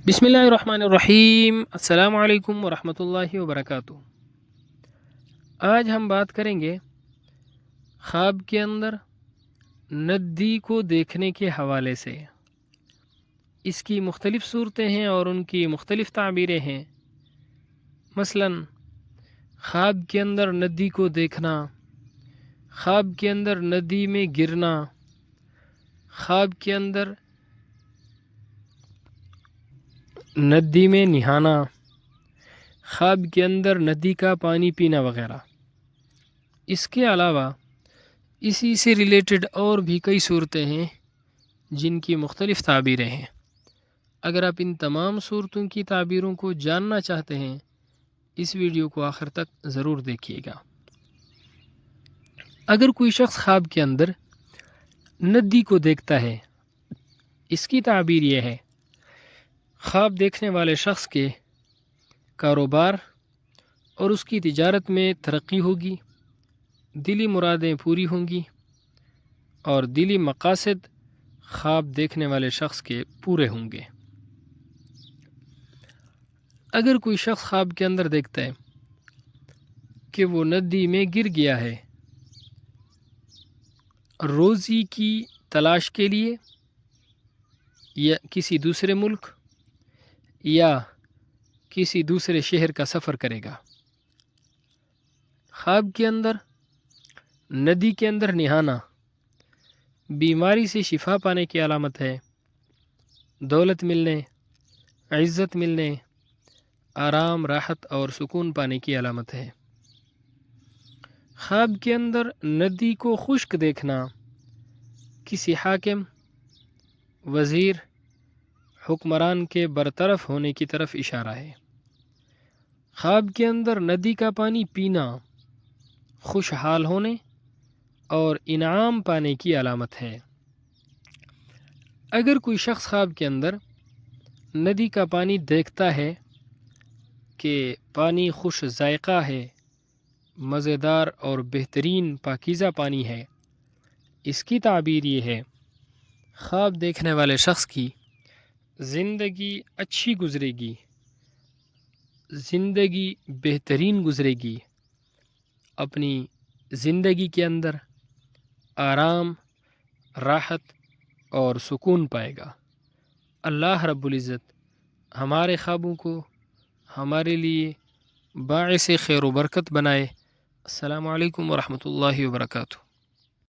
بسم اللہ الرحمن الرحیم۔ السلام علیکم ورحمۃ اللہ وبرکاتہ۔ آج ہم بات کریں گے خواب کے اندر ندی کو دیکھنے کے حوالے سے۔ اس کی مختلف صورتیں ہیں اور ان کی مختلف تعبیریں ہیں۔ مثلا خواب کے اندر ندی کو دیکھنا، خواب کے اندر ندی میں گرنا، خواب کے اندر ندی میں نہانا، خواب کے اندر ندی کا پانی پینا وغیرہ۔ اس کے علاوہ اسی سے ریلیٹڈ اور بھی کئی صورتیں ہیں جن کی مختلف تعبیریں ہیں۔ اگر آپ ان تمام صورتوں کی تعبیروں کو جاننا چاہتے ہیں، اس ویڈیو کو آخر تک ضرور دیکھیے گا۔ اگر کوئی شخص خواب کے اندر ندی کو دیکھتا ہے، اس کی تعبیر یہ ہے: خواب دیکھنے والے شخص کے کاروبار اور اس کی تجارت میں ترقی ہوگی، دلی مرادیں پوری ہوں گی اور دلی مقاصد خواب دیکھنے والے شخص کے پورے ہوں گے۔ اگر کوئی شخص خواب کے اندر دیکھتا ہے کہ وہ ندی میں گر گیا ہے روزی کی تلاش کے لیے، یا کسی دوسرے ملک یا کسی دوسرے شہر کا سفر کرے گا، خواب کے اندر ندی کے اندر نہانا بیماری سے شفا پانے کی علامت ہے، دولت ملنے، عزت ملنے، آرام، راحت اور سکون پانے کی علامت ہے۔ خواب کے اندر ندی کو خشک دیکھنا کسی حاکم، وزیر، حکمران کے برطرف ہونے کی طرف اشارہ ہے۔ خواب کے اندر ندی کا پانی پینا خوشحال ہونے اور انعام پانے کی علامت ہے۔ اگر کوئی شخص خواب کے اندر ندی کا پانی دیکھتا ہے کہ پانی خوش ذائقہ ہے، مزیدار اور بہترین پاکیزہ پانی ہے، اس کی تعبیر یہ ہے: خواب دیکھنے والے شخص کی زندگی اچھی گزرے گی، زندگی بہترین گزرے گی، اپنی زندگی کے اندر آرام، راحت اور سکون پائے گا۔ اللہ رب العزت ہمارے خوابوں کو ہمارے لیے باعث خیر و برکت بنائے۔ السلام علیکم ورحمۃ اللہ وبرکاتہ۔